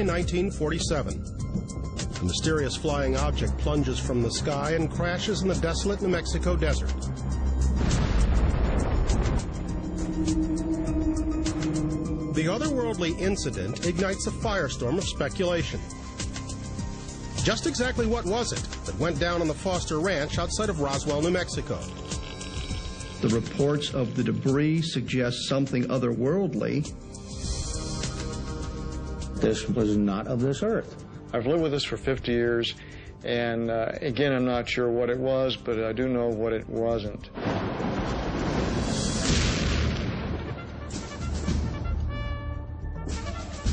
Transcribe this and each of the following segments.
July 1947. A mysterious flying object plunges from the sky and crashes in the desolate New Mexico desert. The otherworldly incident ignites a firestorm of speculation. Just exactly what was it that went down on the Foster Ranch outside of Roswell, New Mexico? The reports of the debris suggest something otherworldly. This was not of this earth. I've lived with this for 50 years, and again, I'm not sure what it was, but I do know what it wasn't.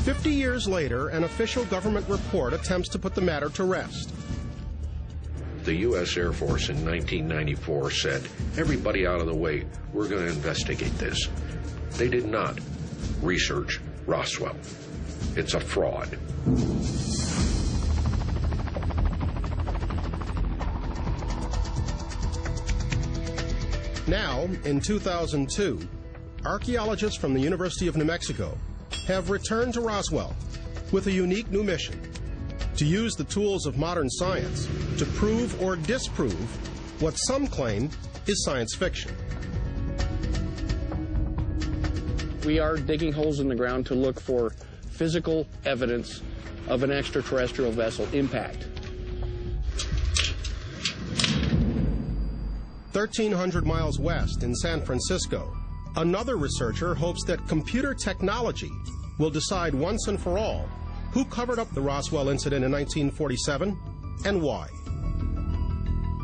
"50 years later, an official government report attempts to put the matter to rest. The U.S. Air Force in 1994 said, everybody out of the way, we're going to investigate this. They did not research Roswell. It's a fraud. Now, in 2002, archaeologists from the University of New Mexico have returned to Roswell with a unique new mission: to use the tools of modern science to prove or disprove what some claim is science fiction. We are digging holes in the ground to look for physical evidence of an extraterrestrial vessel impact. 1,300 miles west in San Francisco, another researcher hopes that computer technology will decide once and for all who covered up the Roswell incident in 1947 and why.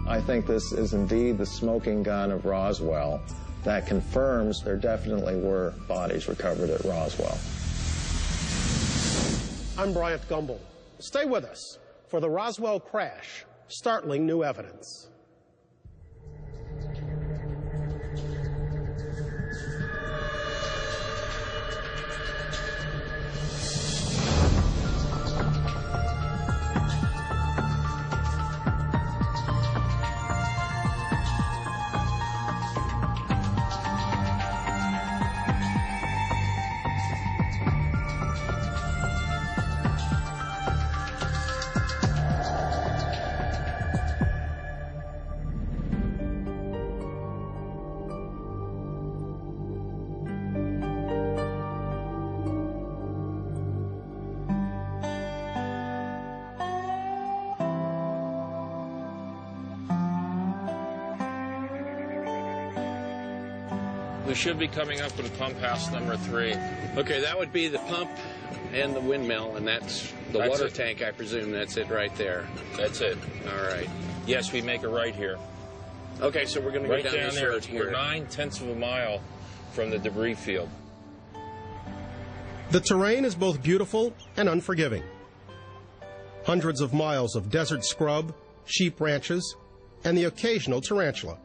I think this is indeed the smoking gun of Roswell that confirms there definitely were bodies recovered at Roswell. I'm Bryant Gumble. Stay with us for the Roswell crash, startling new evidence. We should be coming up in pump house number 3. Okay, that would be the pump and the windmill, and that's the water tank, I presume. That's it right there. That's it. All right. Yes, we make a right here. Okay, so we're going to go down this road here. We're 9/10 of a mile from the debris field. The terrain is both beautiful and unforgiving. Hundreds of miles of desert scrub, sheep ranches, and the occasional tarantula.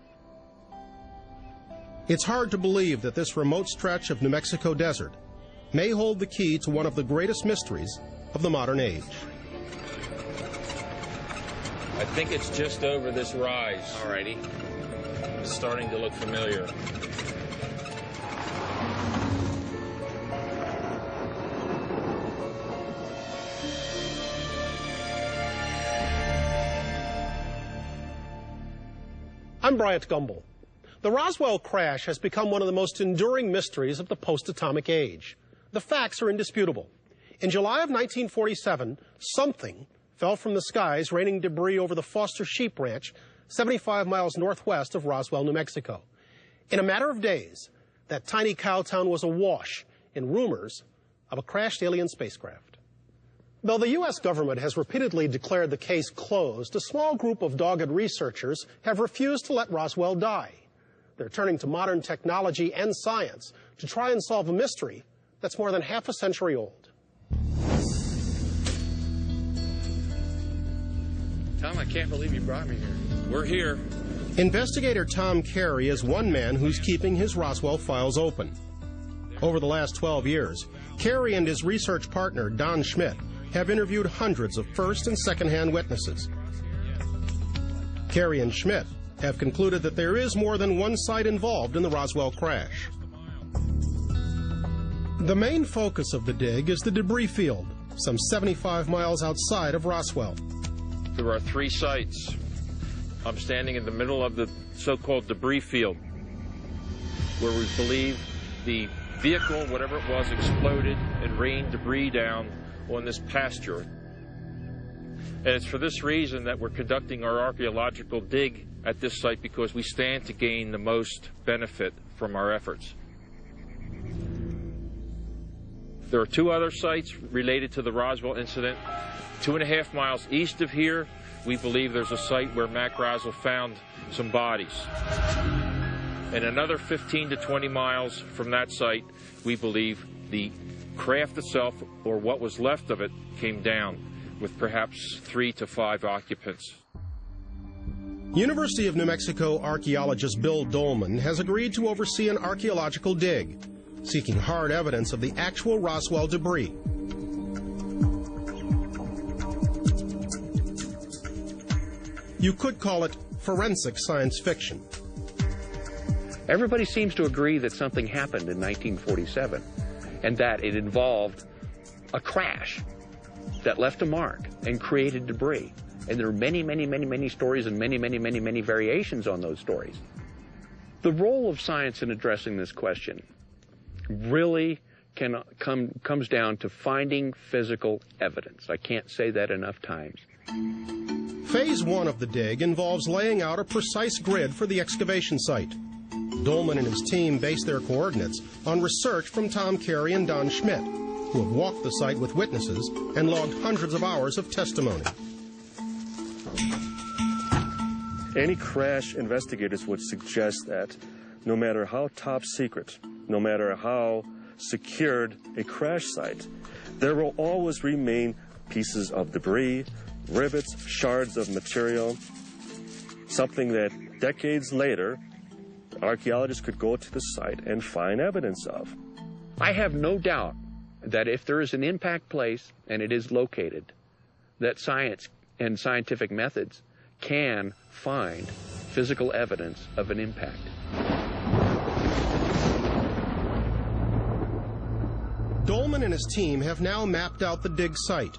It's hard to believe that this remote stretch of New Mexico desert may hold the key to one of the greatest mysteries of the modern age. I think it's just over this rise. All righty. It's starting to look familiar. I'm Bryant Gumble. The Roswell crash has become one of the most enduring mysteries of the post-atomic age. The facts are indisputable. In July of 1947, something fell from the skies, raining debris over the Foster Sheep Ranch, 75 miles northwest of Roswell, New Mexico. In a matter of days, that tiny cow town was awash in rumors of a crashed alien spacecraft. Though the U.S. government has repeatedly declared the case closed, a small group of dogged researchers have refused to let Roswell die. They're turning to modern technology and science to try and solve a mystery that's more than half a century old. Tom, I can't believe you brought me here. We're here. Investigator Tom Carey is one man who's keeping his Roswell files open. Over the last 12 years, Carey and his research partner, Don Schmidt, have interviewed hundreds of first- and second-hand witnesses. Carey and Schmidt have concluded that there is more than one side involved in the Roswell crash. The main focus of the dig is the debris field, some 75 miles outside of Roswell. There are 3 sites. I'm standing in the middle of the so-called debris field, where we believe the vehicle, whatever it was, exploded and rained debris down on this pasture. And it's for this reason that we're conducting our archaeological dig at this site, because we stand to gain the most benefit from our efforts. There are 2 other sites related to the Roswell incident. 2.5 miles east of here, we believe there's a site where Mac Roswell found some bodies. And another 15 to 20 miles from that site, we believe the craft itself, or what was left of it, came down with perhaps 3 to 5 occupants. University of New Mexico archaeologist Bill Dolman has agreed to oversee an archaeological dig, seeking hard evidence of the actual Roswell debris. You could call it forensic science fiction. Everybody seems to agree that something happened in 1947 and that it involved a crash that left a mark and created debris. And there are many, many, many, many stories and many, many, many, many variations on those stories. The role of science in addressing this question really comes down to finding physical evidence. I can't say that enough times. Phase 1 of the dig involves laying out a precise grid for the excavation site. Dolman and his team base their coordinates on research from Tom Carey and Don Schmidt, who have walked the site with witnesses and logged hundreds of hours of testimony. Any crash investigators would suggest that no matter how top secret, no matter how secured a crash site, there will always remain pieces of debris, rivets, shards of material, something that decades later, archaeologists could go to the site and find evidence of. I have no doubt that if there is an impact place and it is located, that science and scientific methods can find physical evidence of an impact. Dolman and his team have now mapped out the dig site.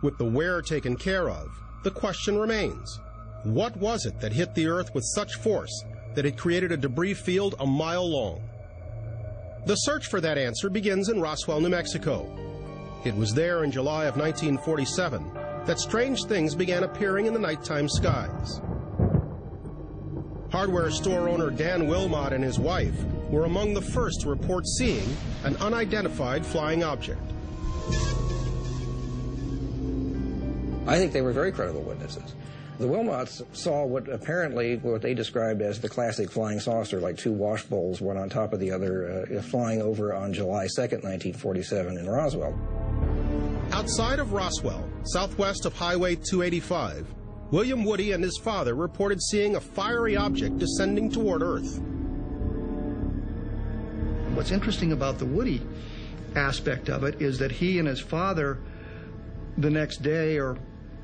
With the where taken care of, the question remains: what was it that hit the Earth with such force that it created a debris field a mile long? The search for that answer begins in Roswell, New Mexico. It was there in July of 1947 that strange things began appearing in the nighttime skies. Hardware store owner Dan Wilmot and his wife were among the first to report seeing an unidentified flying object. I think they were very credible witnesses. The Wilmots saw what they described as the classic flying saucer, like 2 wash bowls, one on top of the other, flying over on July 2nd, 1947 in Roswell. Outside of Roswell, southwest of Highway 285, William Woody and his father reported seeing a fiery object descending toward Earth. What's interesting about the Woody aspect of it is that he and his father, the next day or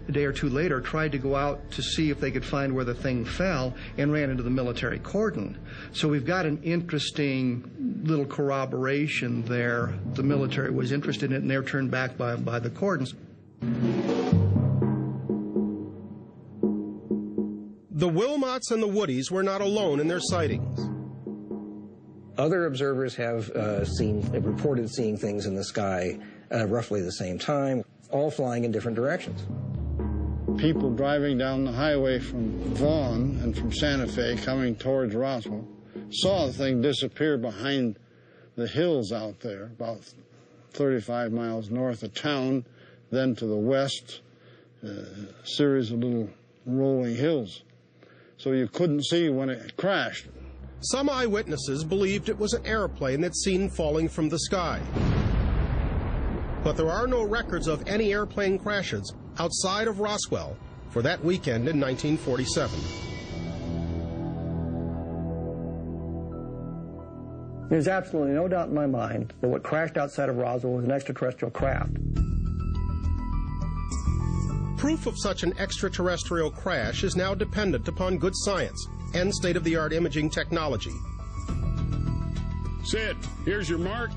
a day or two later, tried to go out to see if they could find where the thing fell and ran into the military cordon. So we've got an interesting little corroboration there. The military was interested in it, and they were turned back by the cordons. The Wilmots and the Woodies were not alone in their sightings. Other observers have reported seeing things in the sky roughly the same time, all flying in different directions. People driving down the highway from Vaughn and from Santa Fe coming towards Roswell saw the thing disappear behind the hills out there, about 35 miles north of town, then to the west, a series of little rolling hills. So you couldn't see when it crashed. Some eyewitnesses believed it was an airplane that's seen falling from the sky. But there are no records of any airplane crashes outside of Roswell for that weekend in 1947. There's absolutely no doubt in my mind that what crashed outside of Roswell was an extraterrestrial craft. Proof of such an extraterrestrial crash is now dependent upon good science and state-of-the-art imaging technology. Sid, here's your mark.